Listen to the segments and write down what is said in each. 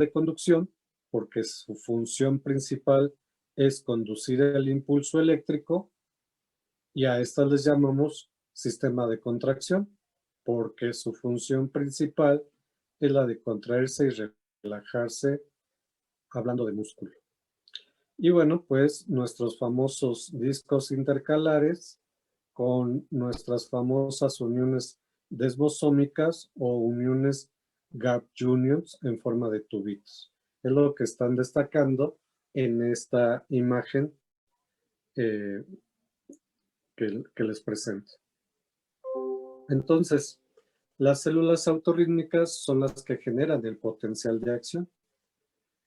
de conducción, porque su función principal es conducir el impulso eléctrico, y a estas les llamamos sistema de contracción, porque su función principal es la de contraerse y relajarse, hablando de músculo. Y bueno, pues nuestros famosos discos intercalares con nuestras famosas uniones desmosómicas o uniones gap unions en forma de tubitos. Es lo que están destacando en esta imagen eh, que les presento. Entonces, las células autorrítmicas son las que generan el potencial de acción,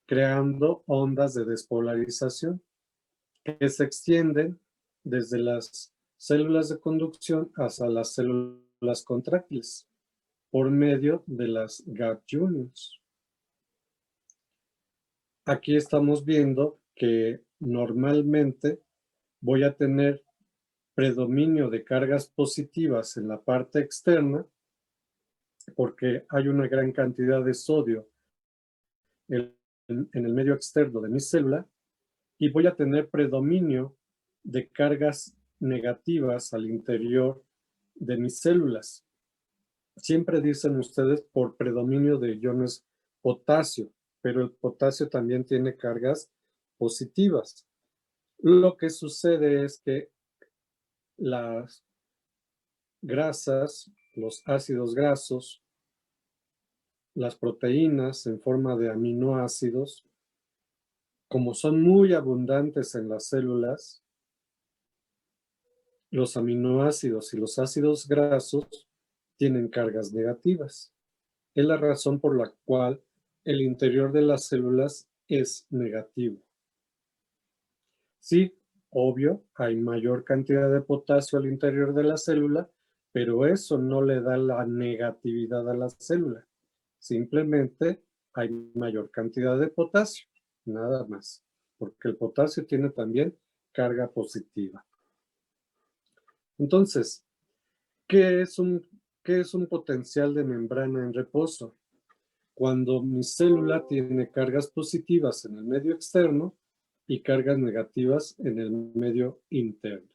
creando ondas de despolarización que se extienden desde las células de conducción hasta las células contráctiles por medio de las gap unions. Aquí estamos viendo que normalmente voy a tener predominio de cargas positivas en la parte externa porque hay una gran cantidad de sodio en el medio externo de mi célula y voy a tener predominio de cargas negativas al interior de mis células. Siempre dicen ustedes por predominio de iones potasio, pero el potasio también tiene cargas positivas. Lo que sucede es que las grasas, los ácidos grasos, las proteínas en forma de aminoácidos, como son muy abundantes en las células, los aminoácidos y los ácidos grasos tienen cargas negativas. Es la razón por la cual el interior de las células es negativo. Sí, obvio, hay mayor cantidad de potasio al interior de la célula, pero eso no le da la negatividad a la célula. Simplemente hay mayor cantidad de potasio, nada más, porque el potasio tiene también carga positiva. Entonces, ¿qué es un potencial de membrana en reposo? Cuando mi célula tiene cargas positivas en el medio externo y cargas negativas en el medio interno.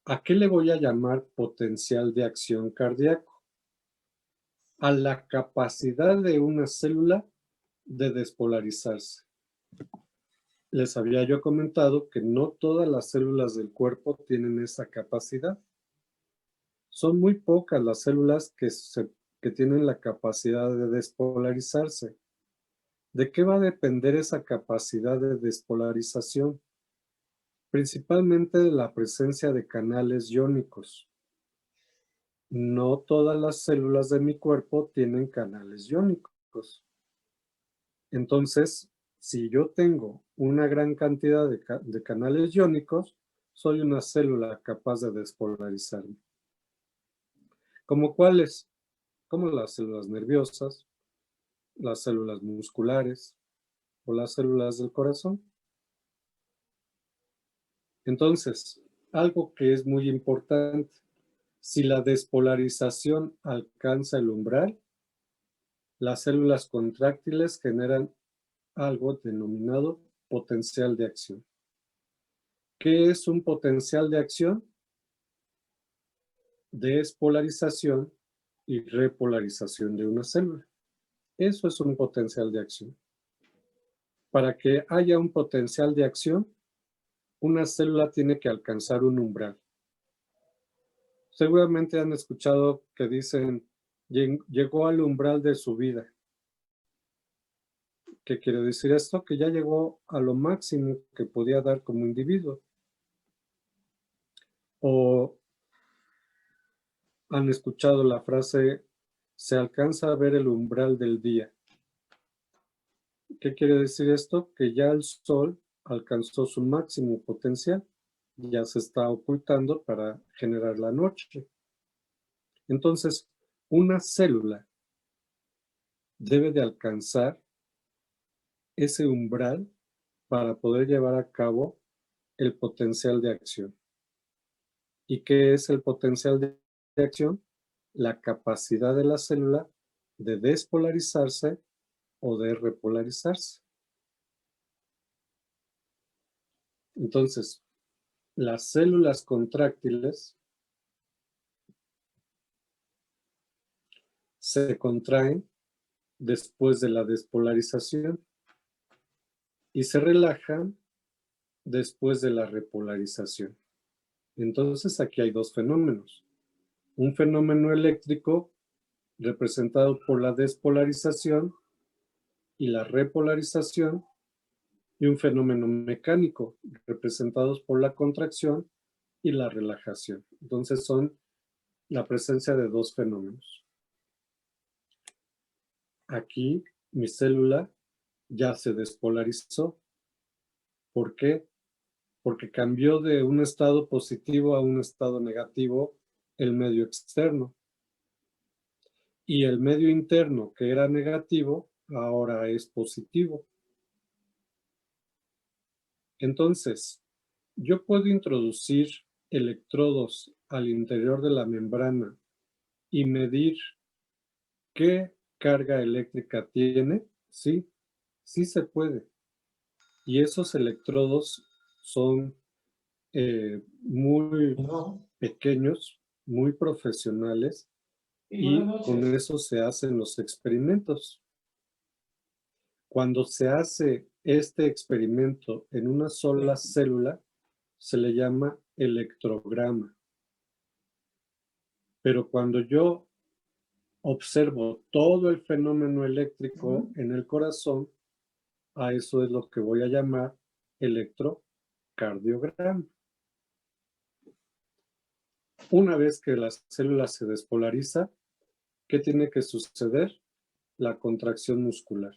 ¿A qué le voy a llamar potencial de acción cardíaco? A la capacidad de una célula de despolarizarse. Les había yo comentado que no todas las células del cuerpo tienen esa capacidad. Son muy pocas las células que tienen la capacidad de despolarizarse. ¿De qué va a depender esa capacidad de despolarización? Principalmente de la presencia de canales iónicos. No todas las células de mi cuerpo tienen canales iónicos. Entonces, si yo tengo una gran cantidad de canales iónicos, soy una célula capaz de despolarizarme. ¿Como cuáles? Como las células nerviosas, las células musculares o las células del corazón. Entonces, algo que es muy importante, si la despolarización alcanza el umbral, las células contráctiles generan algo denominado potencial de acción. ¿Qué es un potencial de acción? Despolarización y repolarización de una célula. Eso es un potencial de acción. Para que haya un potencial de acción, una célula tiene que alcanzar un umbral. Seguramente han escuchado que dicen, llegó al umbral de su vida. ¿Qué quiere decir esto? Que ya llegó a lo máximo que podía dar como individuo. O han escuchado la frase, se alcanza a ver el umbral del día. ¿Qué quiere decir esto? Que ya el sol alcanzó su máximo potencial, ya se está ocultando para generar la noche. Entonces, una célula debe de alcanzar ese umbral para poder llevar a cabo el potencial de acción. ¿Y qué es el potencial de acción? La capacidad de la célula de despolarizarse o de repolarizarse. Entonces, las células contráctiles se contraen después de la despolarización y se relajan después de la repolarización. Entonces, aquí hay dos fenómenos. Un fenómeno eléctrico representado por la despolarización y la repolarización, y un fenómeno mecánico representados por la contracción y la relajación. Entonces son la presencia de dos fenómenos. Aquí mi célula ya se despolarizó. ¿Por qué? Porque cambió de un estado positivo a un estado negativo el medio externo. Y el medio interno, que era negativo, ahora es positivo. Entonces, yo puedo introducir electrodos al interior de la membrana y medir qué carga eléctrica tiene. Sí, sí se puede. Y esos electrodos son muy pequeños, muy profesionales, y con eso se hacen los experimentos. Cuando se hace este experimento en una sola célula, se le llama electrograma. Pero cuando yo observo todo el fenómeno eléctrico en el corazón, a eso es lo que voy a llamar electrocardiograma. Una vez que la célula se despolariza, ¿qué tiene que suceder? La contracción muscular.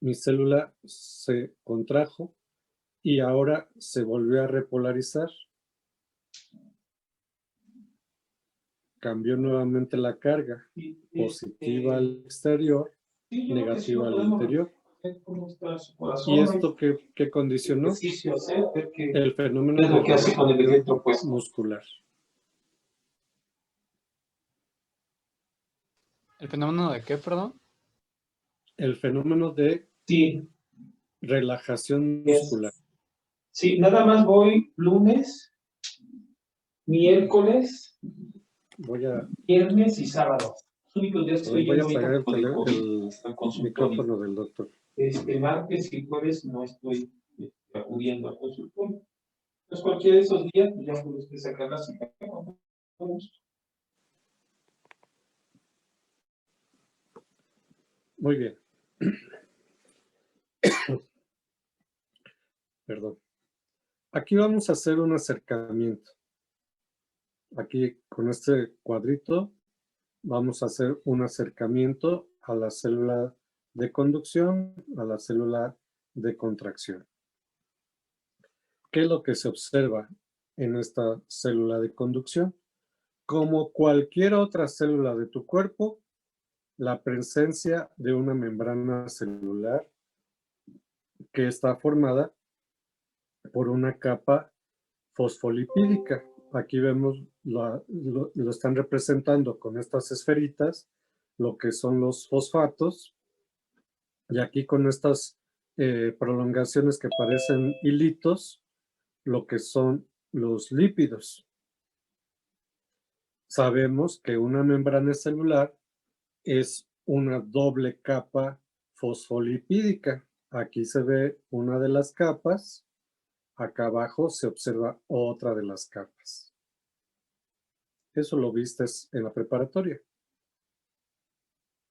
Mi célula se contrajo y ahora se volvió a repolarizar. Cambió nuevamente la carga, positiva al exterior, negativa al interior. ¿Y esto qué condicionó? El fenómeno de contracción muscular. ¿El fenómeno de qué, perdón? El fenómeno de relajación muscular. Sí, nada más voy lunes, miércoles, viernes y sábado. Los únicos días que estoy Voy a yendo apagar el micrófono del doctor. Martes y jueves no estoy acudiendo al consultorio. Entonces, cualquiera de esos días, pues ya puede usted sacar la cita. Muy bien. Perdón. Aquí vamos a hacer un acercamiento. Aquí con este cuadrito vamos a hacer un acercamiento a la célula de conducción, a la célula de contracción. ¿Qué es lo que se observa en esta célula de conducción? Como cualquier otra célula de tu cuerpo, la presencia de una membrana celular que está formada por una capa fosfolipídica. Aquí vemos, lo están representando con estas esferitas, lo que son los fosfatos, y aquí con estas prolongaciones que parecen hilitos, lo que son los lípidos. Sabemos que una membrana celular es una doble capa fosfolipídica. Aquí se ve una de las capas, acá abajo se observa otra de las capas. Eso lo viste en la preparatoria.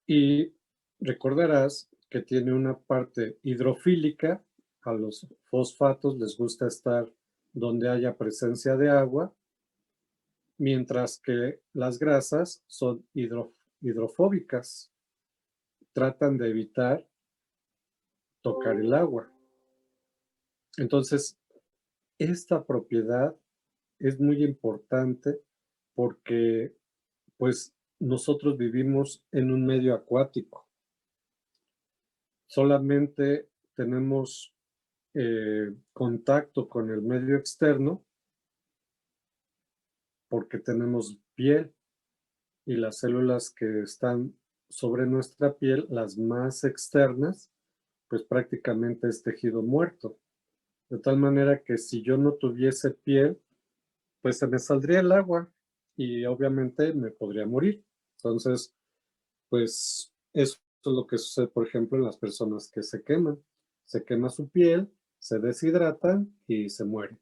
Y recordarás que tiene una parte hidrofílica. A los fosfatos les gusta estar donde haya presencia de agua, mientras que las grasas son hidrofóbicas. Tratan de evitar tocar el agua. Entonces, esta propiedad es muy importante porque, pues, nosotros vivimos en un medio acuático. Solamente tenemos contacto con el medio externo porque tenemos piel, y las células que están sobre nuestra piel, las más externas, pues prácticamente es tejido muerto. De tal manera que si yo no tuviese piel, pues se me saldría el agua y obviamente me podría morir. Entonces, pues eso es lo que sucede, por ejemplo, en las personas que se queman. Se quema su piel, se deshidratan y se mueren.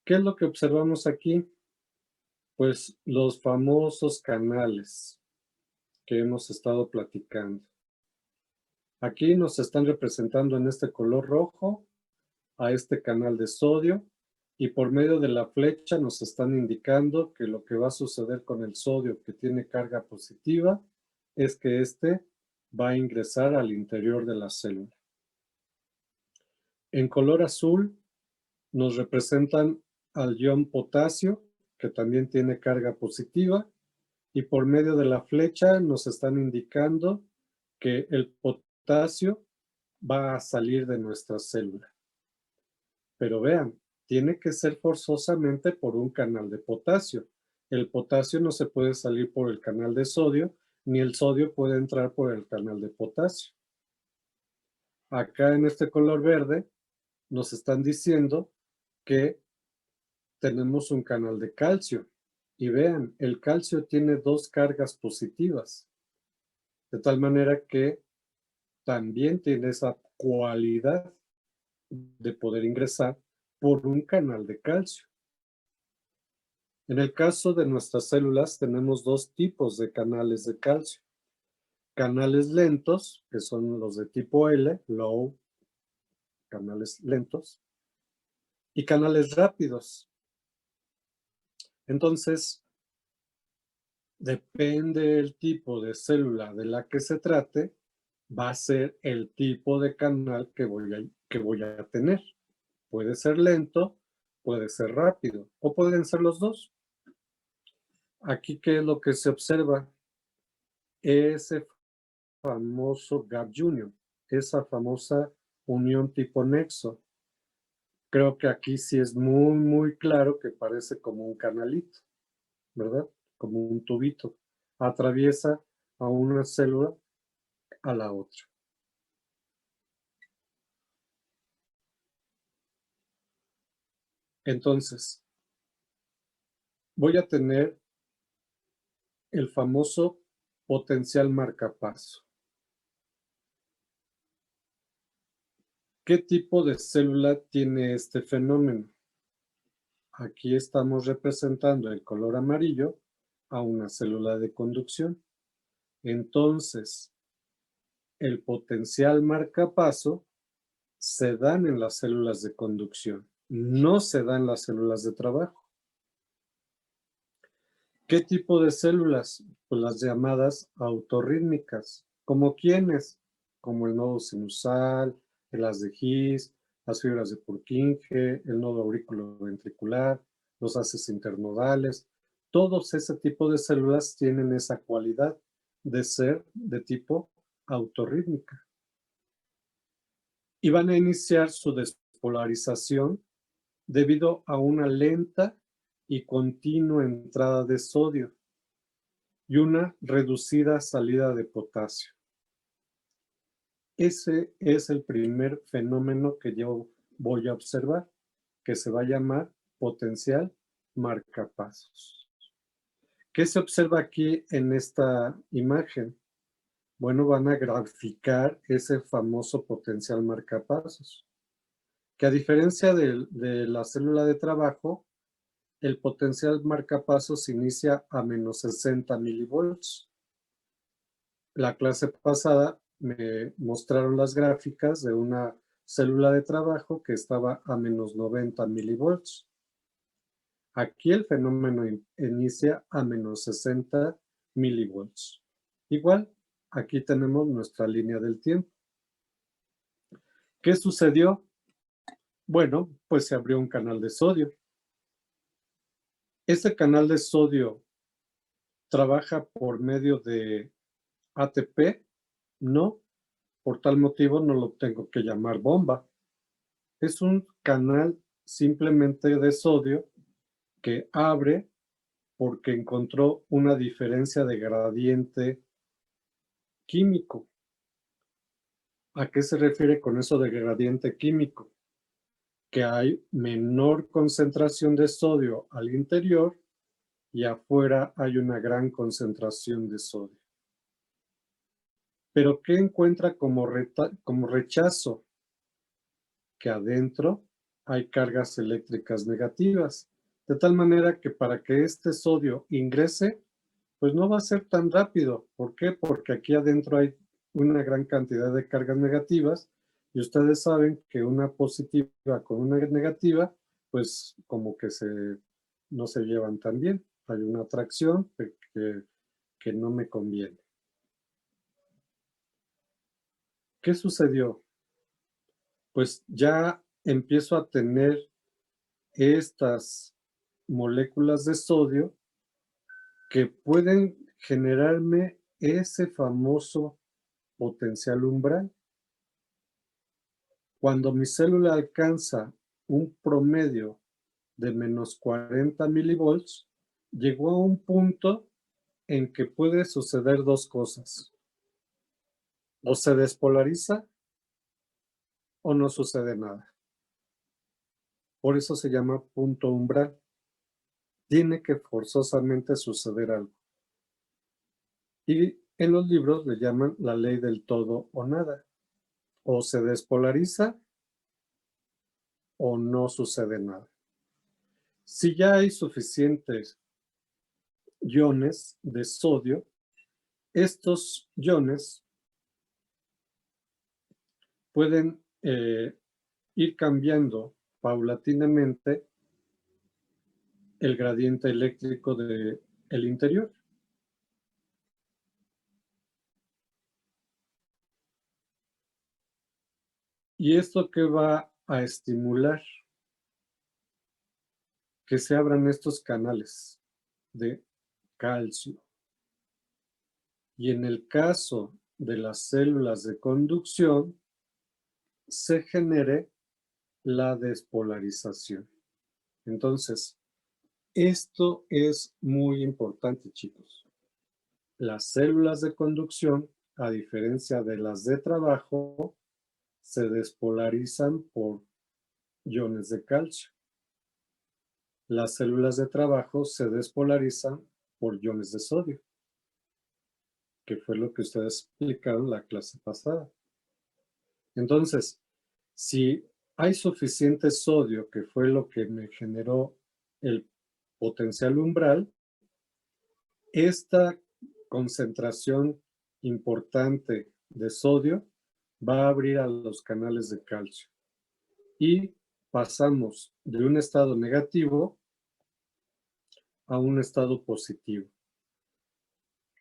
¿Qué es lo que observamos aquí? Pues los famosos canales que hemos estado platicando. Aquí nos están representando en este color rojo a este canal de sodio y por medio de la flecha nos están indicando que lo que va a suceder con el sodio que tiene carga positiva es que este va a ingresar al interior de la célula. En color azul nos representan al ion potasio, que también tiene carga positiva, y por medio de la flecha nos están indicando que el potasio va a salir de nuestra célula. Pero vean, tiene que ser forzosamente por un canal de potasio. El potasio no se puede salir por el canal de sodio, ni el sodio puede entrar por el canal de potasio. Acá en este color verde nos están diciendo que tenemos un canal de calcio. Y vean, el calcio tiene dos cargas positivas, de tal manera que también tiene esa cualidad de poder ingresar por un canal de calcio. En el caso de nuestras células tenemos dos tipos de canales de calcio. Canales lentos, que son los de tipo L, low, canales lentos, y canales rápidos. Entonces, depende del tipo de célula de la que se trate, va a ser el tipo de canal que voy a tener. Puede ser lento, puede ser rápido, o pueden ser los dos. Aquí, ¿qué es lo que se observa? Ese famoso gap junction, esa famosa unión tipo nexo. Creo que aquí sí es muy claro que parece como un canalito, ¿verdad? Como un tubito. Atraviesa a una célula a la otra. Entonces, voy a tener el famoso potencial marcapaso. ¿Qué tipo de célula tiene este fenómeno? Aquí estamos representando el color amarillo a una célula de conducción. Entonces, el potencial marcapaso se dan en las células de conducción, no se dan en las células de trabajo. ¿Qué tipo de células? Pues las llamadas autorrítmicas. ¿Como quiénes? Como el nodo sinusal, las de His, las fibras de Purkinje, el nodo auriculoventricular, los haces internodales. Todos ese tipo de células tienen esa cualidad de ser de tipo autorrítmica. Y van a iniciar su despolarización debido a una lenta y continua entrada de sodio y una reducida salida de potasio. Ese es el primer fenómeno que yo voy a observar, que se va a llamar potencial marcapasos. ¿Qué se observa aquí en esta imagen? Bueno, van a graficar ese famoso potencial marcapasos, que a diferencia de la célula de trabajo, el potencial marcapasos inicia a menos 60 milivolts. La clase pasada me mostraron las gráficas de una célula de trabajo que estaba a menos 90 milivolts. Aquí el fenómeno inicia a menos 60 milivolts. Igual, aquí tenemos nuestra línea del tiempo. ¿Qué sucedió? Bueno, pues se abrió un canal de sodio. Este canal de sodio trabaja por medio de ATP, no, por tal motivo no lo tengo que llamar bomba. Es un canal simplemente de sodio que abre porque encontró una diferencia de gradiente químico. ¿A qué se refiere con eso de gradiente químico? Que hay menor concentración de sodio al interior y afuera hay una gran concentración de sodio. ¿Pero qué encuentra como rechazo? Que adentro hay cargas eléctricas negativas, de tal manera que para que este sodio ingrese, pues no va a ser tan rápido. ¿Por qué? Porque aquí adentro hay una gran cantidad de cargas negativas y ustedes saben que una positiva con una negativa, pues como que no se llevan tan bien. Hay una atracción que no me conviene. ¿Qué sucedió? Pues ya empiezo a tener estas moléculas de sodio que pueden generarme ese famoso potencial umbral. Cuando mi célula alcanza un promedio de menos 40 milivolts, llegó a un punto en que puede suceder dos cosas. O se despolariza o no sucede nada. Por eso se llama punto umbral. Tiene que forzosamente suceder algo. Y en los libros le llaman la ley del todo o nada. O se despolariza o no sucede nada. Si ya hay suficientes iones de sodio, estos iones pueden ir cambiando paulatinamente el gradiente eléctrico del interior. ¿Y esto qué va a estimular? Que se abran estos canales de calcio. Y en el caso de las células de conducción, se genere la despolarización. Entonces, esto es muy importante, chicos. Las células de conducción, a diferencia de las de trabajo, se despolarizan por iones de calcio. Las células de trabajo se despolarizan por iones de sodio, que fue lo que ustedes explicaron la clase pasada. Entonces, si hay suficiente sodio, que fue lo que me generó el potencial umbral, esta concentración importante de sodio va a abrir a los canales de calcio y pasamos de un estado negativo a un estado positivo,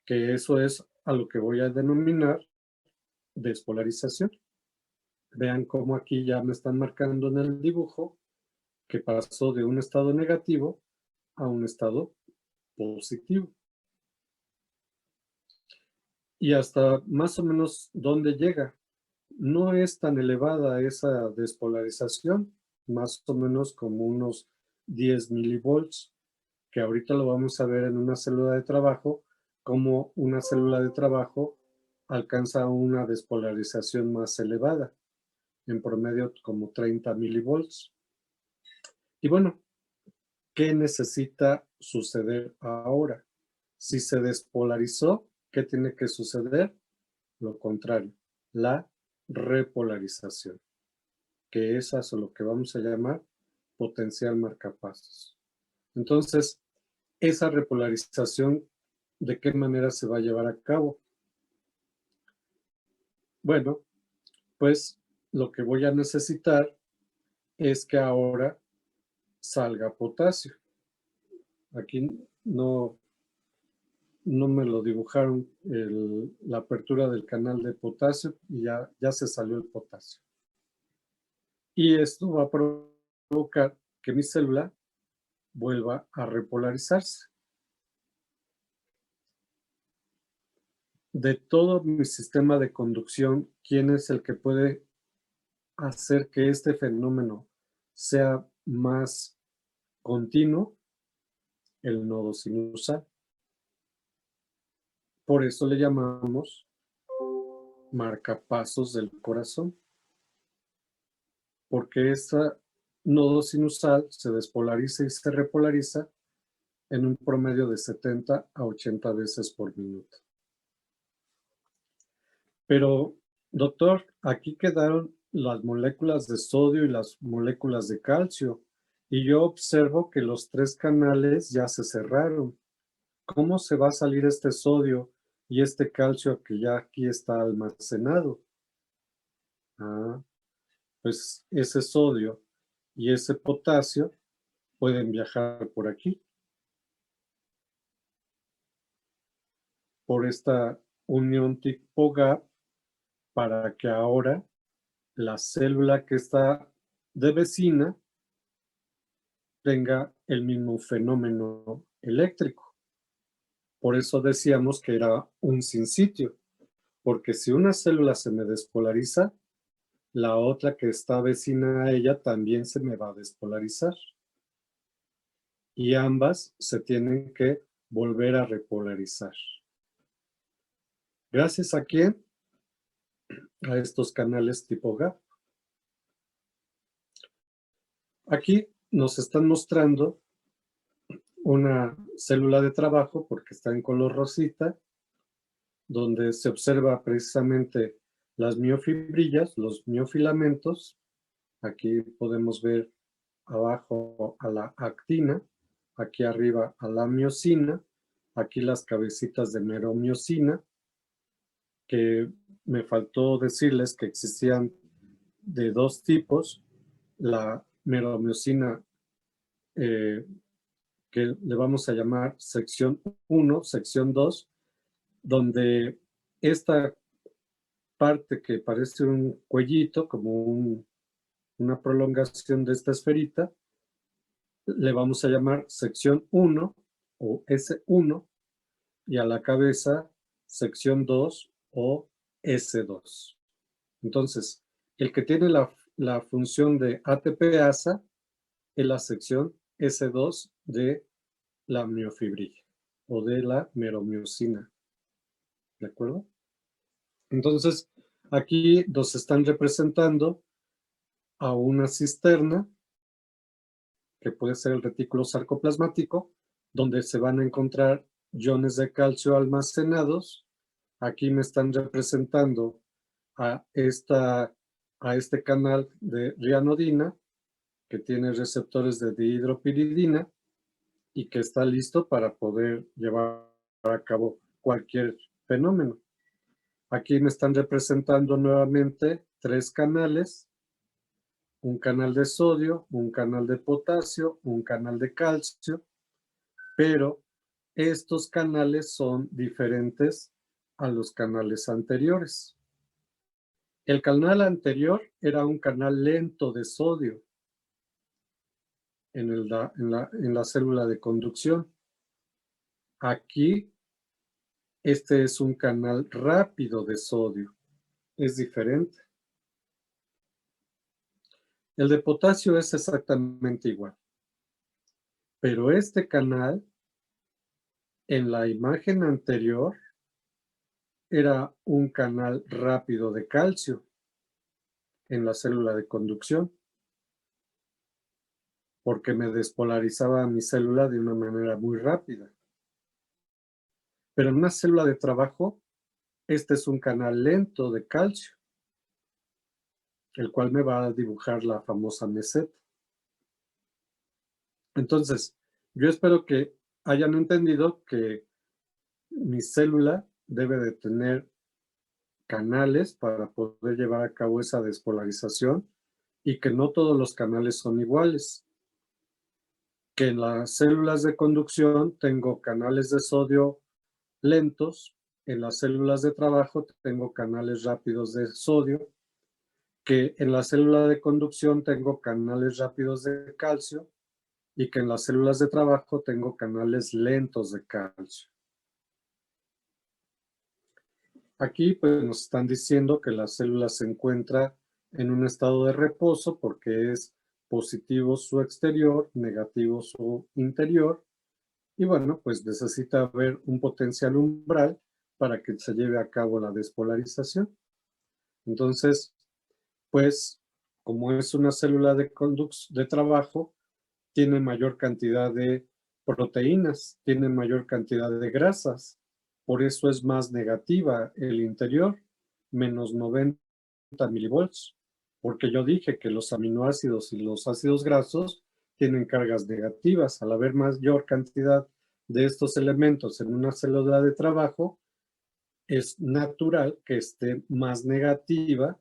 que eso es a lo que voy a denominar despolarización. Vean cómo aquí ya me están marcando en el dibujo que pasó de un estado negativo a un estado positivo. Y hasta más o menos dónde llega. No es tan elevada esa despolarización, más o menos como unos 10 milivolts, que ahorita lo vamos a ver en una célula de trabajo, como una célula de trabajo alcanza una despolarización más elevada, en promedio como 30 milivolts. Y bueno, ¿qué necesita suceder ahora? Si se despolarizó, ¿qué tiene que suceder? Lo contrario, la repolarización, que es a lo que vamos a llamar potencial marcapasos. Entonces, esa repolarización, ¿de qué manera se va a llevar a cabo? Bueno, pues lo que voy a necesitar es que ahora salga potasio. Aquí no me lo dibujaron la apertura del canal de potasio y ya se salió el potasio. Y esto va a provocar que mi célula vuelva a repolarizarse. De todo mi sistema de conducción, ¿quién es el que puede hacer que este fenómeno sea más continuo? El nodo sinusal. Por eso le llamamos marcapasos del corazón, porque este nodo sinusal se despolariza y se repolariza en un promedio de 70 a 80 veces por minuto. Pero, doctor, aquí quedaron las moléculas de sodio y las moléculas de calcio, y yo observo que los 3 canales ya se cerraron. ¿Cómo se va a salir este sodio y este calcio que ya aquí está almacenado? Pues ese sodio y ese potasio pueden viajar por aquí, por esta unión tipo gap, para que ahora la célula que está de vecina tenga el mismo fenómeno eléctrico. Por eso decíamos que era un sin sitio, porque si una célula se me despolariza, la otra que está vecina a ella también se me va a despolarizar. Y ambas se tienen que volver a repolarizar. ¿Gracias a quién? A estos canales tipo gap. Aquí nos están mostrando una célula de trabajo, porque está en color rosita, donde se observa precisamente las miofibrillas, los miofilamentos. Aquí podemos ver abajo a la actina, aquí arriba a la miosina, aquí las cabecitas de meromiosina, que me faltó decirles que existían de 2 tipos, la meromiosina que le vamos a llamar sección 1, sección 2, donde esta parte que parece un cuellito, como una prolongación de esta esferita, le vamos a llamar sección 1 o S1, y a la cabeza sección 2 o S2. Entonces, el que tiene la función de ATPasa es la sección S2 de la miofibrilla o de la meromiosina. ¿De acuerdo? Entonces, aquí nos están representando a una cisterna, que puede ser el retículo sarcoplasmático, donde se van a encontrar iones de calcio almacenados. Aquí me están representando a este canal de rianodina, que tiene receptores de dihidropiridina y que está listo para poder llevar a cabo cualquier fenómeno. Aquí me están representando nuevamente 3 canales, un canal de sodio, un canal de potasio, un canal de calcio, pero estos canales son diferentes a los canales anteriores. El canal anterior era un canal lento de sodio en la célula de conducción. Aquí, este es un canal rápido de sodio. Es diferente. El de potasio es exactamente igual. Pero este canal, en la imagen anterior, era un canal rápido de calcio en la célula de conducción, porque me despolarizaba mi célula de una manera muy rápida. Pero en una célula de trabajo, este es un canal lento de calcio, el cual me va a dibujar la famosa meseta. Entonces, yo espero que hayan entendido que mi célula debe de tener canales para poder llevar a cabo esa despolarización y que no todos los canales son iguales. Que en las células de conducción tengo canales de sodio lentos, en las células de trabajo tengo canales rápidos de sodio, que en la célula de conducción tengo canales rápidos de calcio y que en las células de trabajo tengo canales lentos de calcio. Aquí pues nos están diciendo que la célula se encuentra en un estado de reposo porque es positivo su exterior, negativo su interior, y bueno, pues necesita haber un potencial umbral para que se lleve a cabo la despolarización. Entonces, pues, como es una célula de trabajo, tiene mayor cantidad de proteínas, tiene mayor cantidad de grasas. Por eso es más negativa el interior, menos 90 milivolts. Porque yo dije que los aminoácidos y los ácidos grasos tienen cargas negativas. Al haber mayor cantidad de estos elementos en una célula de trabajo, es natural que esté más negativa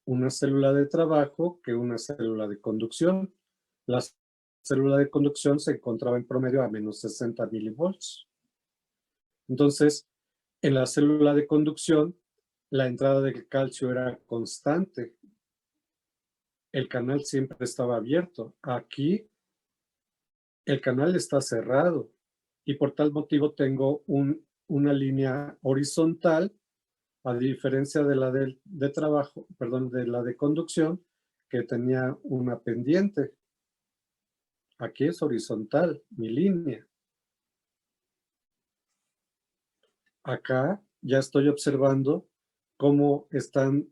una célula de trabajo que una célula de conducción. La célula de conducción se encontraba en promedio a menos 60 milivolts. Entonces, en la célula de conducción, la entrada de calcio era constante. El canal siempre estaba abierto. Aquí, el canal está cerrado y por tal motivo tengo una línea horizontal, a diferencia de la de trabajo, perdón, de la de conducción, que tenía una pendiente. Aquí es horizontal, mi línea. Acá ya estoy observando cómo están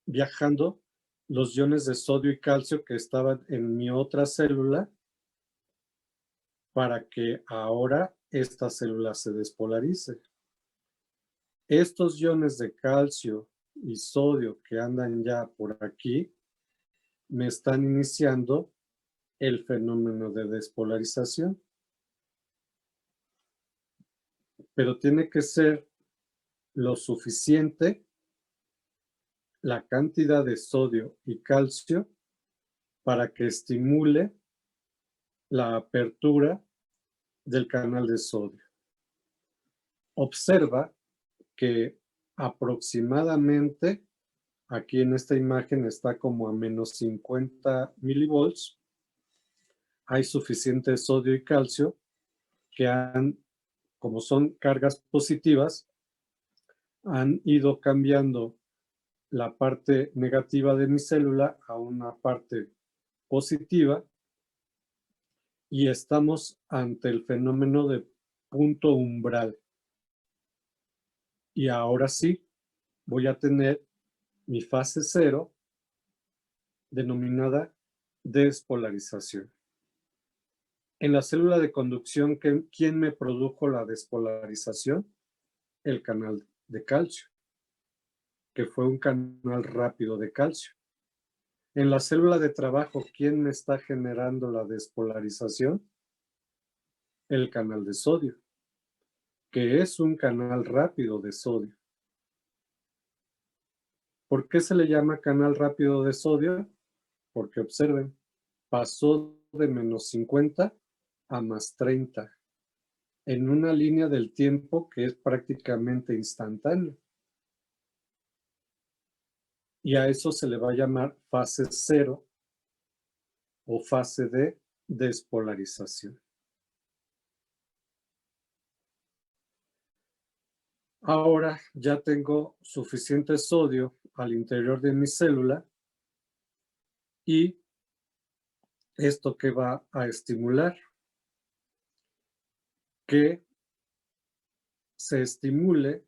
viajando los iones de sodio y calcio que estaban en mi otra célula para que ahora esta célula se despolarice. Estos iones de calcio y sodio que andan ya por aquí me están iniciando el fenómeno de despolarización. Pero tiene que ser lo suficiente la cantidad de sodio y calcio para que estimule la apertura del canal de sodio. Observa que aproximadamente, aquí en esta imagen está como a menos 50 milivolts, hay suficiente sodio y calcio que como son cargas positivas, han ido cambiando la parte negativa de mi célula a una parte positiva y estamos ante el fenómeno de punto umbral. Y ahora sí, voy a tener mi fase cero denominada despolarización. En la célula de conducción, ¿quién me produjo la despolarización? El canal de calcio, que fue un canal rápido de calcio. En la célula de trabajo, ¿quién me está generando la despolarización? El canal de sodio, que es un canal rápido de sodio. ¿Por qué se le llama canal rápido de sodio? Porque observen, pasó de menos 50 a más 30 en una línea del tiempo que es prácticamente instantánea. Y a eso se le va a llamar fase cero o fase de despolarización. Ahora ya tengo suficiente sodio al interior de mi célula y esto que va a estimular, que se estimule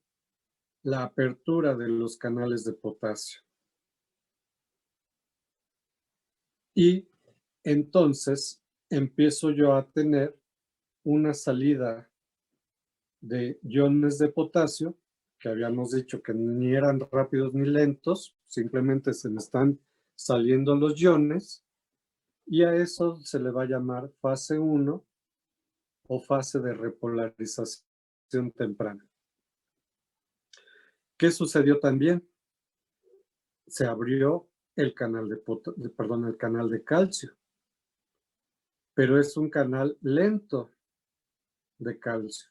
la apertura de los canales de potasio. Y entonces empiezo yo a tener una salida de iones de potasio, que habíamos dicho que ni eran rápidos ni lentos, simplemente se me están saliendo los iones, y a eso se le va a llamar fase 1 o fase de repolarización temprana. ¿Qué sucedió también? Se abrió el canal el canal de calcio, pero es un canal lento de calcio.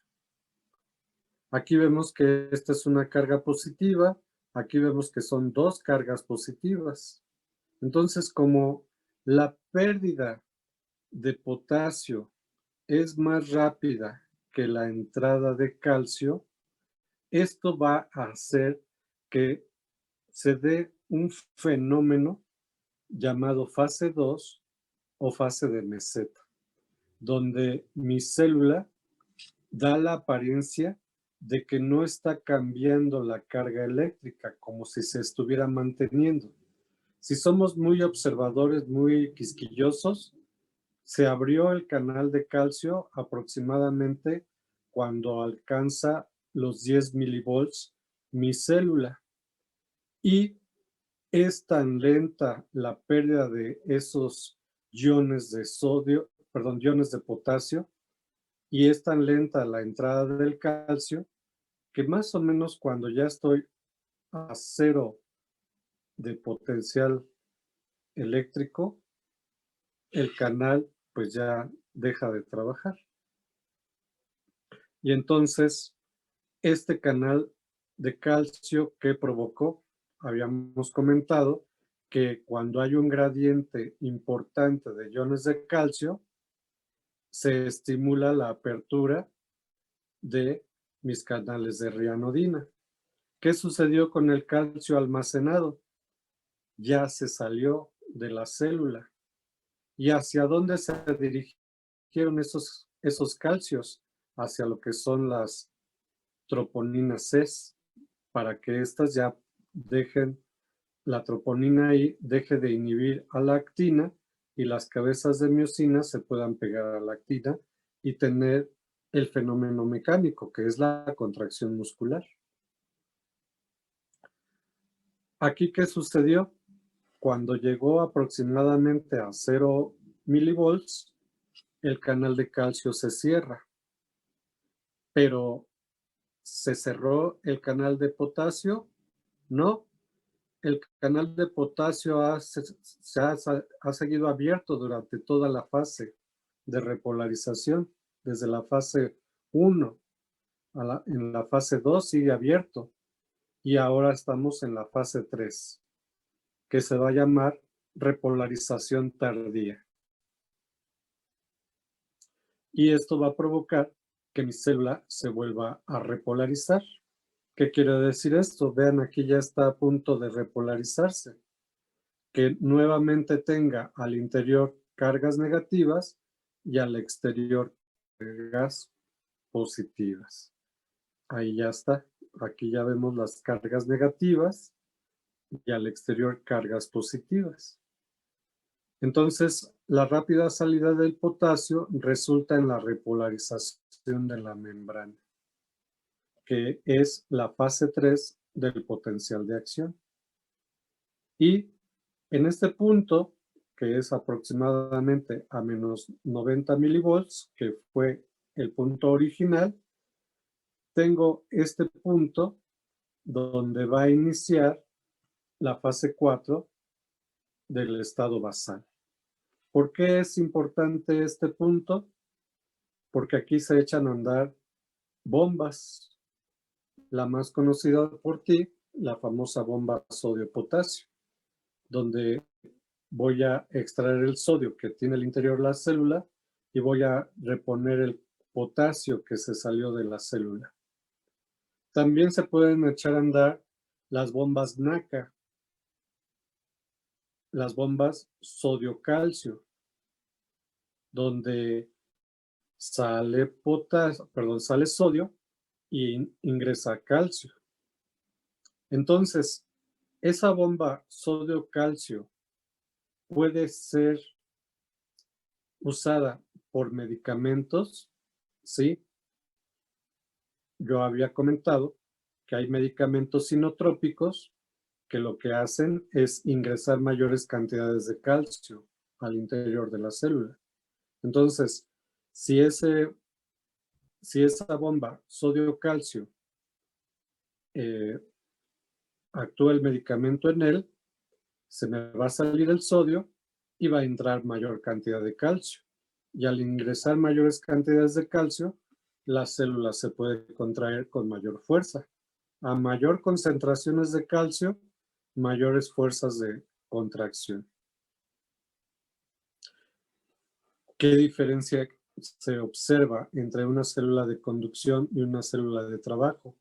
Aquí vemos que esta es una carga positiva, aquí vemos que son dos cargas positivas. Entonces, como la pérdida de potasio es más rápida que la entrada de calcio, esto va a hacer que se dé un fenómeno llamado fase 2 o fase de meseta, donde mi célula da la apariencia de que no está cambiando la carga eléctrica como si se estuviera manteniendo. Si somos muy observadores, muy quisquillosos, se abrió el canal de calcio aproximadamente cuando alcanza los 10 milivolts mi célula. Y es tan lenta la pérdida de esos iones de sodio, perdón, iones de potasio, y es tan lenta la entrada del calcio que más o menos cuando ya estoy a 0 de potencial eléctrico, el canal pues ya deja de trabajar. Y entonces, este canal de calcio que provocó, habíamos comentado que cuando hay un gradiente importante de iones de calcio, se estimula la apertura de mis canales de rianodina. ¿Qué sucedió con el calcio almacenado? Ya se salió de la célula. ¿Y hacia dónde se dirigieron esos calcios? Hacia lo que son las troponinas C, para que éstas ya dejen, la troponina I deje de inhibir a la actina y las cabezas de miosina se puedan pegar a la actina y tener el fenómeno mecánico, que es la contracción muscular. Aquí, ¿qué sucedió? Cuando llegó aproximadamente a 0 milivolts, el canal de calcio se cierra, pero ¿se cerró el canal de potasio? No, el canal de potasio ha seguido abierto durante toda la fase de repolarización, desde la fase 1 en la fase 2 sigue abierto y ahora estamos en la fase 3, que se va a llamar repolarización tardía. Y esto va a provocar que mi célula se vuelva a repolarizar. ¿Qué quiere decir esto? Vean, aquí ya está a punto de repolarizarse. Que nuevamente tenga al interior cargas negativas y al exterior cargas positivas. Ahí ya está. Aquí ya vemos las cargas negativas y al exterior cargas positivas. Entonces, la rápida salida del potasio resulta en la repolarización de la membrana, que es la fase 3 del potencial de acción. Y en este punto, que es aproximadamente a menos 90 milivolts, que fue el punto original, tengo este punto donde va a iniciar la fase 4 del estado basal. ¿Por qué es importante este punto? Porque aquí se echan a andar bombas. La más conocida por ti, la famosa bomba sodio-potasio, donde voy a extraer el sodio que tiene el interior de la célula y voy a reponer el potasio que se salió de la célula. También se pueden echar a andar las bombas NACA, las bombas sodio-calcio, donde sale sale sodio y ingresa calcio. Entonces, esa bomba sodio-calcio puede ser usada por medicamentos, ¿sí? Yo había comentado que hay medicamentos sinotrópicos que lo que hacen es ingresar mayores cantidades de calcio al interior de la célula. Entonces, si esa bomba sodio-calcio actúa el medicamento en él, se me va a salir el sodio y va a entrar mayor cantidad de calcio. Y al ingresar mayores cantidades de calcio, la célula se puede contraer con mayor fuerza. A mayor concentraciones de calcio, mayores fuerzas de contracción. ¿Qué diferencia se observa entre una célula de conducción y una célula de trabajo?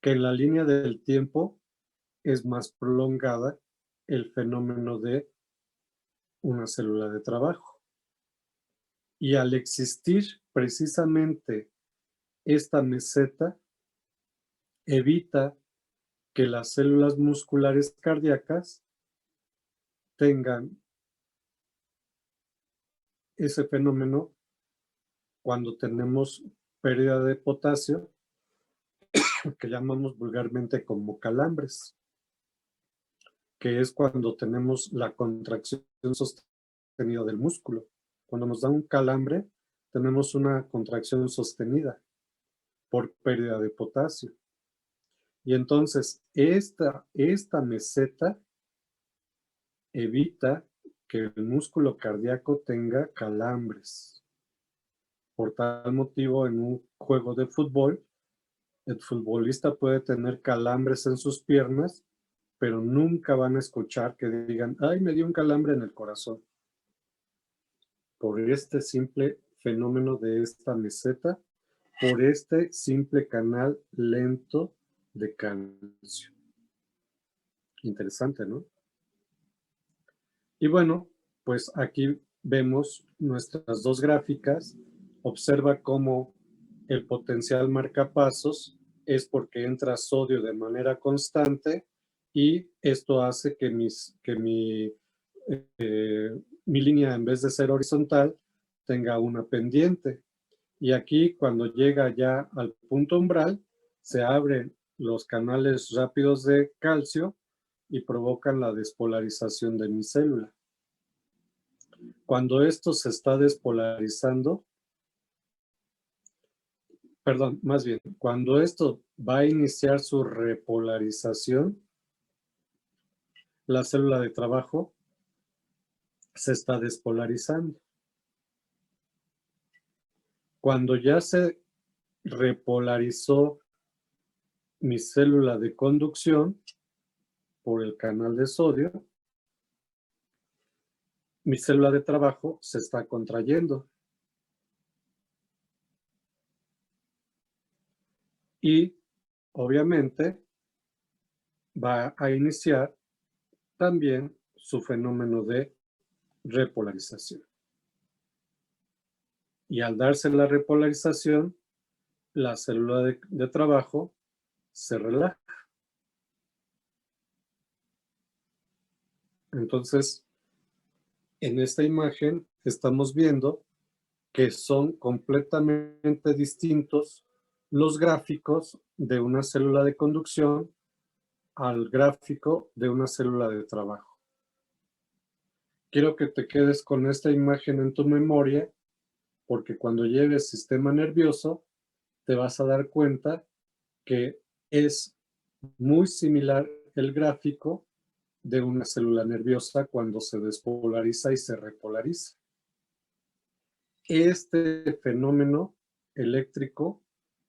Que en la línea del tiempo es más prolongada el fenómeno de una célula de trabajo. Y al existir precisamente esta meseta, evita que las células musculares cardíacas tengan ese fenómeno cuando tenemos pérdida de potasio, que llamamos vulgarmente como calambres, que es cuando tenemos la contracción sostenida del músculo. Cuando nos da un calambre, tenemos una contracción sostenida por pérdida de potasio. Y entonces esta meseta evita que el músculo cardíaco tenga calambres. Por tal motivo, en un juego de fútbol, el futbolista puede tener calambres en sus piernas, pero nunca van a escuchar que digan, ay, me dio un calambre en el corazón. Por este simple fenómeno de esta meseta, por este simple canal lento de calcio. Interesante, ¿no? Y bueno, pues aquí vemos nuestras dos gráficas. Observa cómo el potencial marcapasos es porque entra sodio de manera constante y esto hace que mi línea, en vez de ser horizontal, tenga una pendiente. Y aquí, cuando llega ya al punto umbral, se abren los canales rápidos de calcio y provocan la despolarización de mi célula. Cuando esto se está despolarizando, perdón, más bien, cuando esto va a iniciar su repolarización, la célula de trabajo se está despolarizando. Cuando ya se repolarizó mi célula de conducción por el canal de sodio, mi célula de trabajo se está contrayendo. Y obviamente va a iniciar también su fenómeno de repolarización. Y al darse la repolarización, la célula de trabajo se relaja. Entonces, en esta imagen estamos viendo que son completamente distintos los gráficos de una célula de conducción al gráfico de una célula de trabajo. Quiero que te quedes con esta imagen en tu memoria, porque cuando llegues sistema nervioso, te vas a dar cuenta que es muy similar el gráfico de una célula nerviosa cuando se despolariza y se repolariza. Este fenómeno eléctrico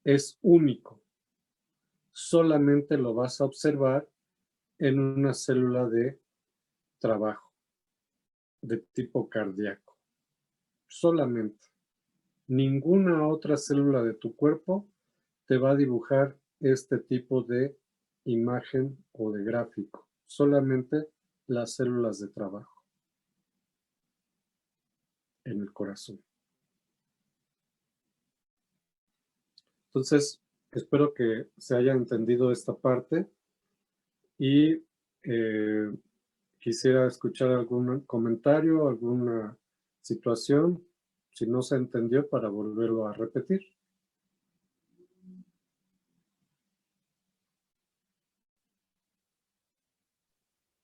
es único. Solamente lo vas a observar en una célula de trabajo de tipo cardíaco. Solamente. Ninguna otra célula de tu cuerpo te va a dibujar este tipo de imagen o de gráfico. Solamente las células de trabajo en el corazón. Entonces, espero que se haya entendido esta parte y quisiera escuchar algún comentario, alguna situación, si no se entendió, para volverlo a repetir.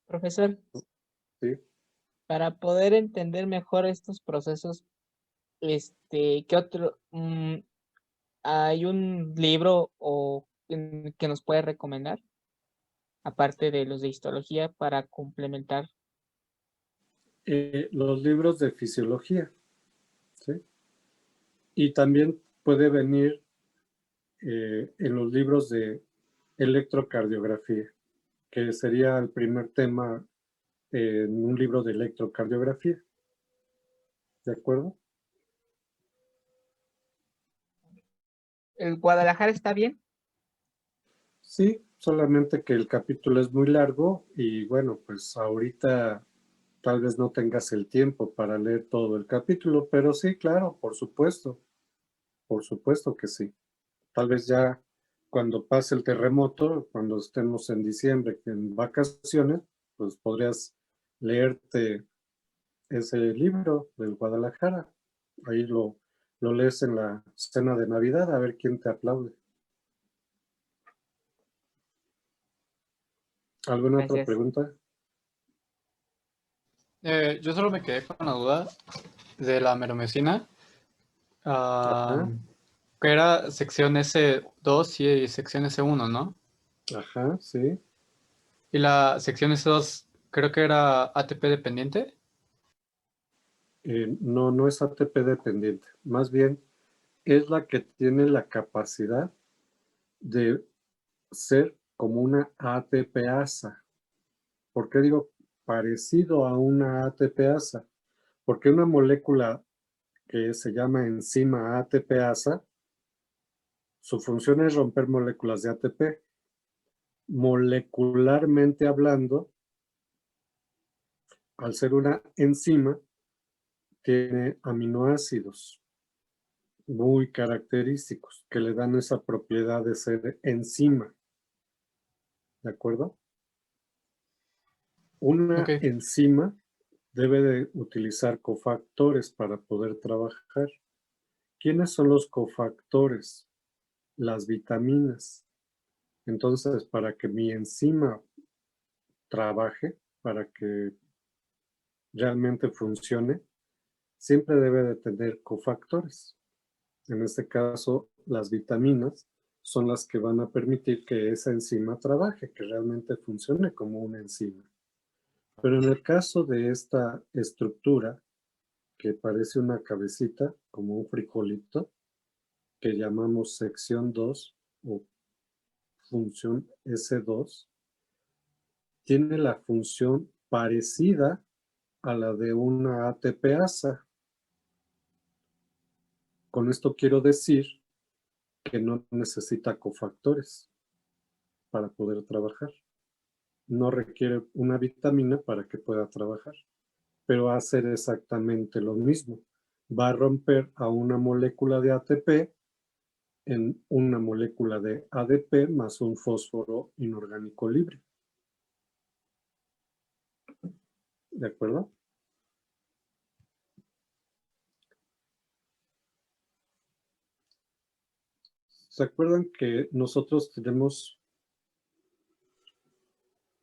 Profesor, ¿Sí? para poder entender mejor estos procesos, ¿qué otro? ¿Hay un libro que nos puede recomendar, aparte de los de histología, para complementar? Los libros de fisiología, ¿sí? Y también puede venir en los libros de electrocardiografía, que sería el primer tema en un libro de electrocardiografía. ¿De acuerdo? ¿El Guadalajara está bien? Sí, solamente que el capítulo es muy largo y bueno, pues ahorita tal vez no tengas el tiempo para leer todo el capítulo, pero sí, claro, por supuesto que sí. Tal vez ya cuando pase el terremoto, cuando estemos en diciembre, en vacaciones, pues podrías leerte ese libro del Guadalajara. Ahí lo lees en la cena de Navidad, a ver quién te aplaude. ¿Alguna otra Gracias. pregunta? Yo solo me quedé con la duda de la meromecina, Ajá, que era sección S2 y sección S1, ¿no? ajá, sí. Y la sección S2 creo que era ATP dependiente. No, no es ATP dependiente. Más bien es la que tiene la capacidad de ser como una ATPasa. ¿Por qué digo parecido a una ATPasa? Porque una molécula que se llama enzima ATPasa, su función es romper moléculas de ATP. Molecularmente hablando, al ser una enzima, tiene aminoácidos muy característicos que le dan esa propiedad de ser enzima. ¿De acuerdo? Ok, Una enzima debe de utilizar cofactores para poder trabajar. ¿Quiénes son los cofactores? Las vitaminas. Entonces, para que mi enzima trabaje, para que realmente funcione, siempre debe de tener cofactores. En este caso, las vitaminas son las que van a permitir que esa enzima trabaje, que realmente funcione como una enzima. Pero en el caso de esta estructura, que parece una cabecita, como un frijolito, que llamamos sección 2 o función S2, tiene la función parecida a la de una ATPasa. Con esto quiero decir que no necesita cofactores para poder trabajar. No requiere una vitamina para que pueda trabajar, pero va a hacer exactamente lo mismo. Va a romper a una molécula de ATP en una molécula de ADP más un fósforo inorgánico libre. ¿De acuerdo? ¿Se acuerdan que nosotros tenemos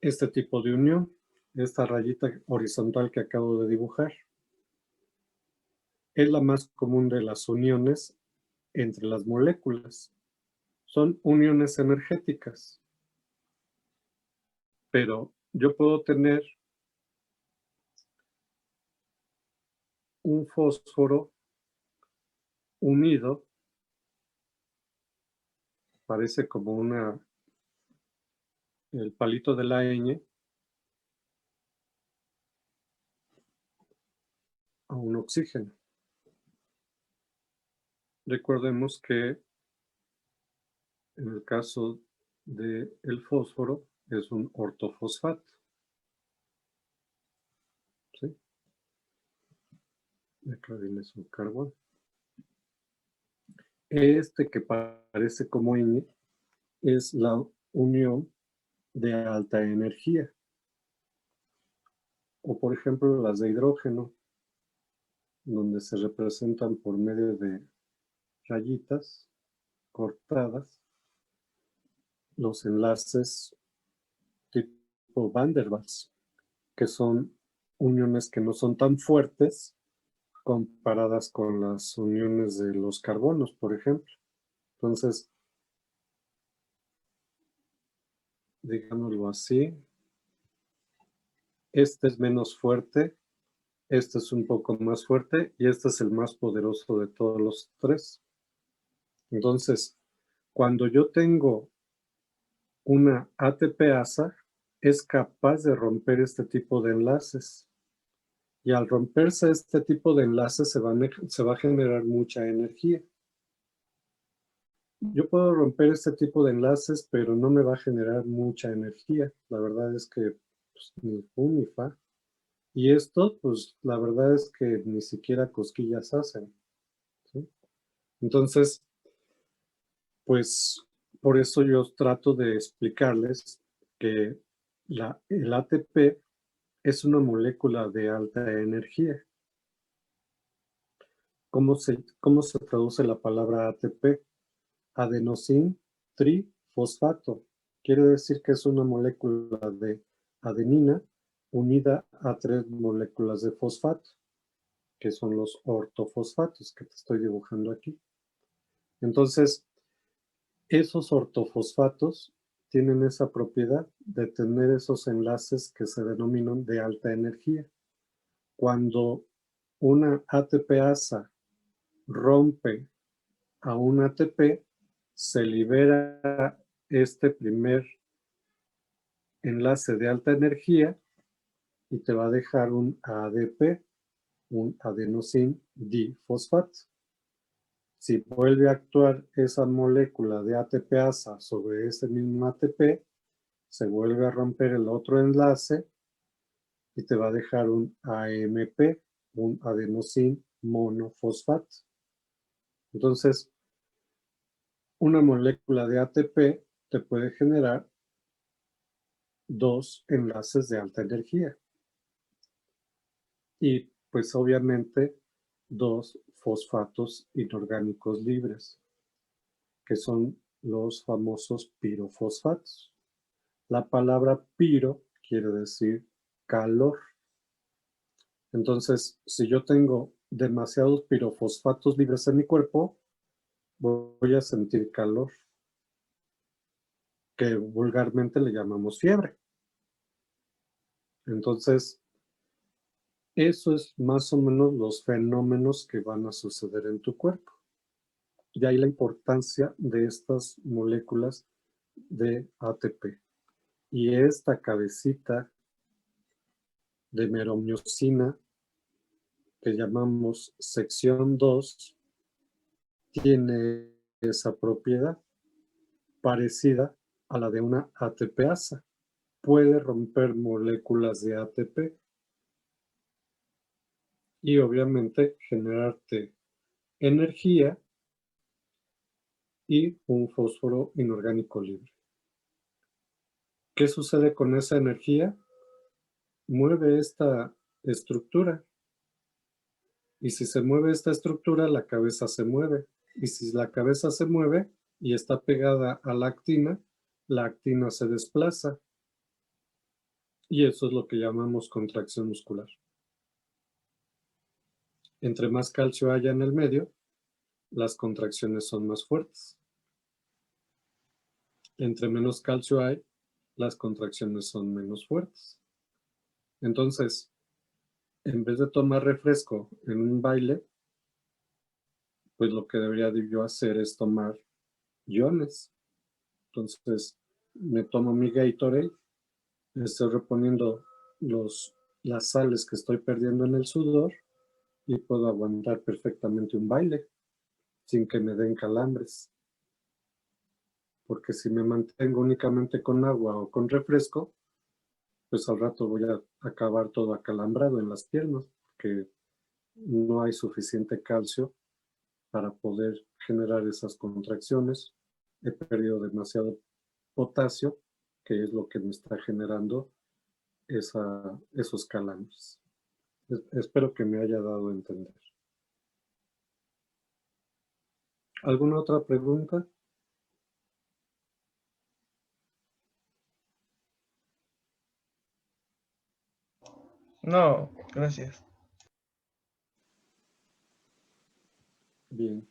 este tipo de unión? Esta rayita horizontal que acabo de dibujar. Es la más común de las uniones entre las moléculas. Son uniones energéticas. Pero yo puedo tener un fósforo unido, parece como el palito de la ñ, a un oxígeno. Recordemos que en el caso del fósforo es un ortofosfato. ¿Sí? Acá viene su carbón. Este que parece como ñ es la unión de alta energía. O por ejemplo las de hidrógeno, donde se representan por medio de rayitas cortadas, los enlaces tipo Van der Waals, que son uniones que no son tan fuertes comparadas con las uniones de los carbonos, por ejemplo. Entonces, digámoslo así, este es menos fuerte, este es un poco más fuerte y este es el más poderoso de todos los tres. Entonces, cuando yo tengo una ATPasa, es capaz de romper este tipo de enlaces. Y al romperse este tipo de enlaces se va a generar mucha energía. Yo puedo romper este tipo de enlaces, pero no me va a generar mucha energía. La verdad es que pues, ni fu ni fa. Y esto, pues la verdad es que ni siquiera cosquillas hacen. ¿Sí? Entonces, pues por eso yo trato de explicarles que el ATP es una molécula de alta energía. ¿Cómo se traduce la palabra ATP? Adenosín trifosfato. Quiere decir que es una molécula de adenina unida a 3 moléculas de fosfato, que son los ortofosfatos que te estoy dibujando aquí. Entonces, esos ortofosfatos tienen esa propiedad de tener esos enlaces que se denominan de alta energía. Cuando una ATPasa rompe a un ATP, se libera este primer enlace de alta energía y te va a dejar un ADP, un adenosín difosfato. Si vuelve a actuar esa molécula de ATPasa sobre ese mismo ATP, se vuelve a romper el otro enlace y te va a dejar un AMP, un adenosín monofosfato. Entonces, una molécula de ATP te puede generar 2 enlaces de alta energía. Y pues obviamente 2 fosfatos inorgánicos libres, que son los famosos pirofosfatos. La palabra piro quiere decir calor. Entonces, si yo tengo demasiados pirofosfatos libres en mi cuerpo, voy a sentir calor, que vulgarmente le llamamos fiebre. Entonces, eso es más o menos los fenómenos que van a suceder en tu cuerpo. De ahí la importancia de estas moléculas de ATP. Y esta cabecita de meromyosina, que llamamos sección 2, tiene esa propiedad parecida a la de una ATPasa. Puede romper moléculas de ATP y obviamente generarte energía y un fósforo inorgánico libre. ¿Qué sucede con esa energía? Mueve esta estructura. Y si se mueve esta estructura, la cabeza se mueve. Y si la cabeza se mueve y está pegada a la actina se desplaza. Y eso es lo que llamamos contracción muscular. Entre más calcio haya en el medio, las contracciones son más fuertes. Entre menos calcio hay, las contracciones son menos fuertes. Entonces, en vez de tomar refresco en un baile, pues lo que debería yo hacer es tomar iones. Entonces, me tomo mi Gatorade, estoy reponiendo las sales que estoy perdiendo en el sudor y puedo aguantar perfectamente un baile sin que me den calambres. Porque si me mantengo únicamente con agua o con refresco, pues al rato voy a acabar todo acalambrado en las piernas, porque no hay suficiente calcio para poder generar esas contracciones. He perdido demasiado potasio, que es lo que me está generando esos calambres. Espero que me haya dado a entender. ¿Alguna otra pregunta? No, gracias. Bien.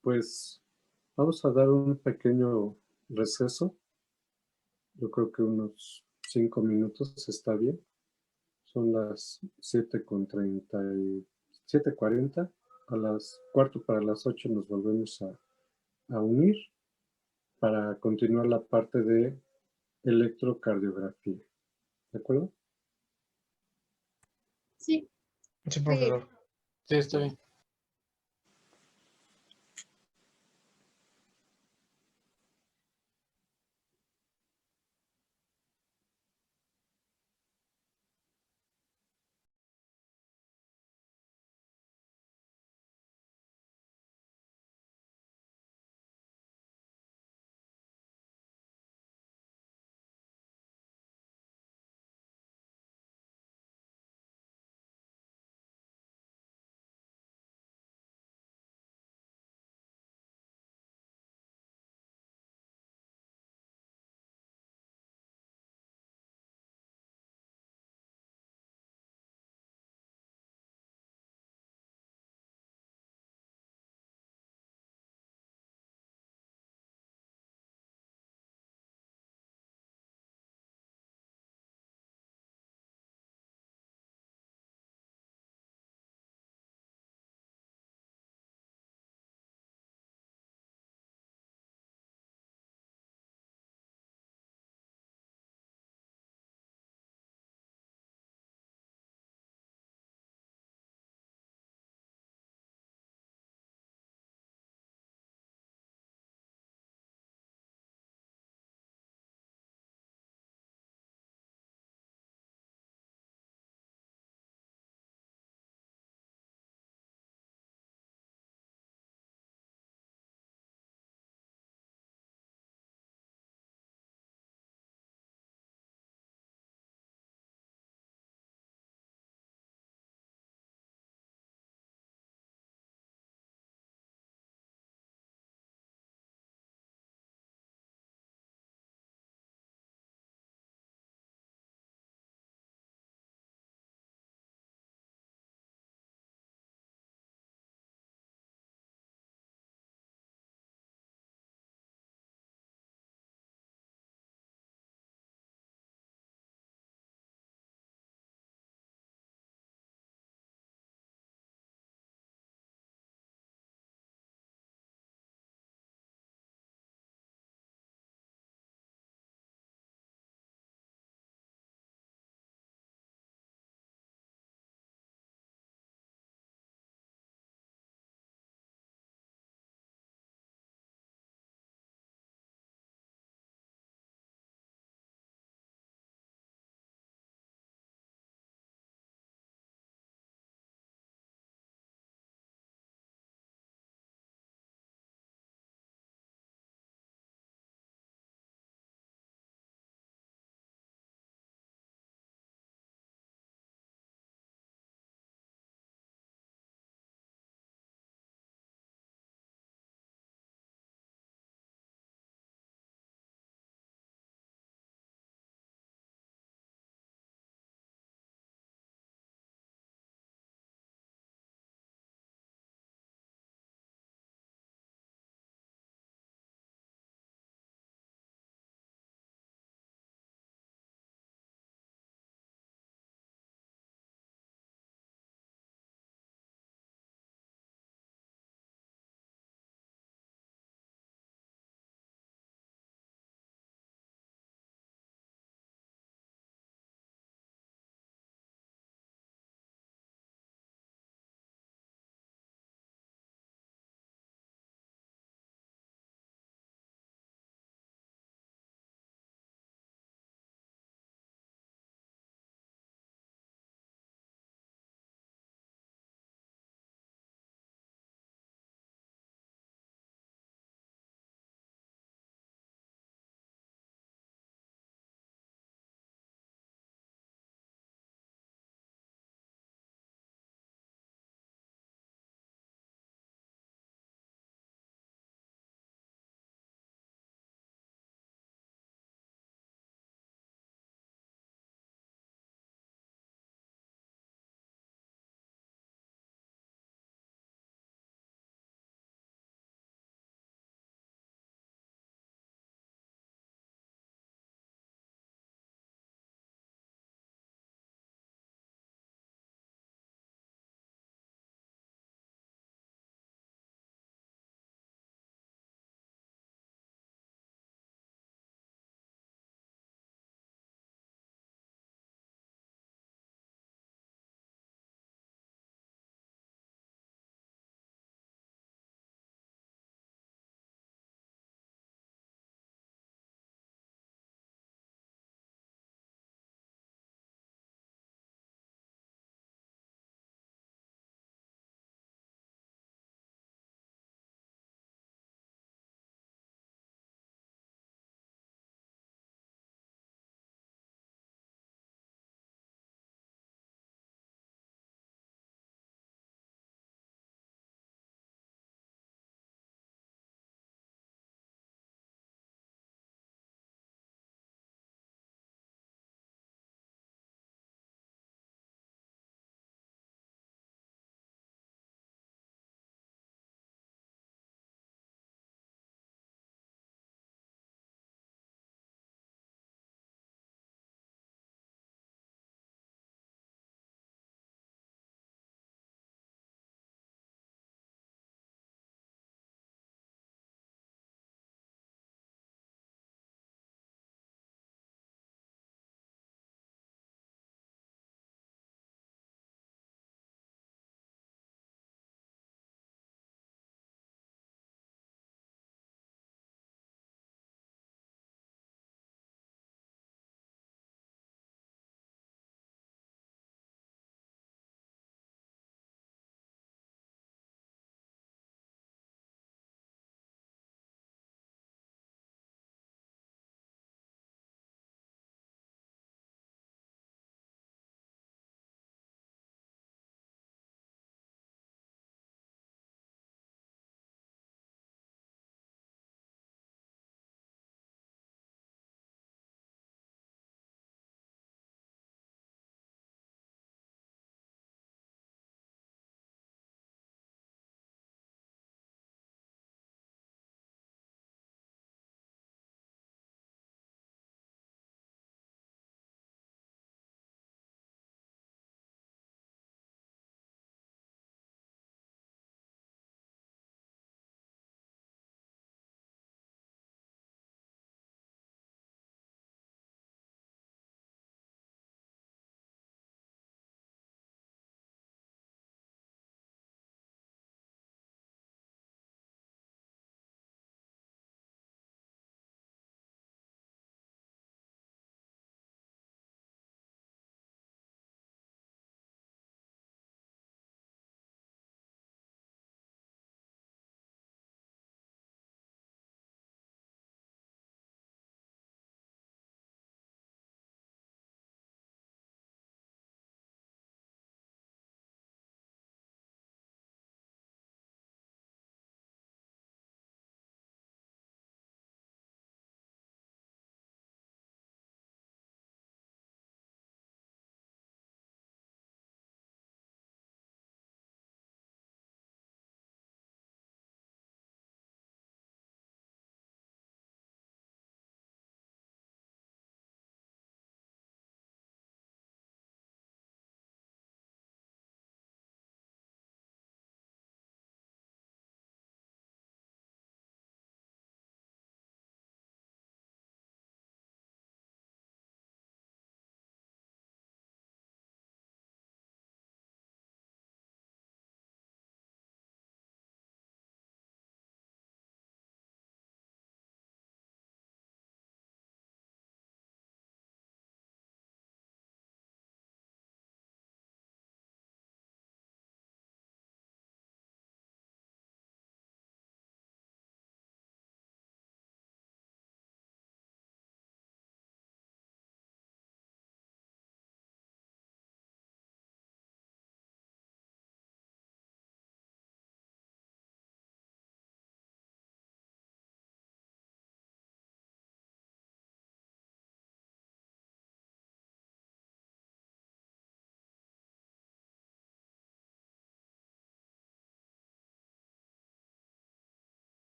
Pues vamos a dar un pequeño receso. Yo creo que unos 5 minutos está bien. Son las 7:40. A las 7:45 nos volvemos a unir para continuar la parte de electrocardiografía. ¿De acuerdo? Sí. Sí, profesor. Sí, está bien.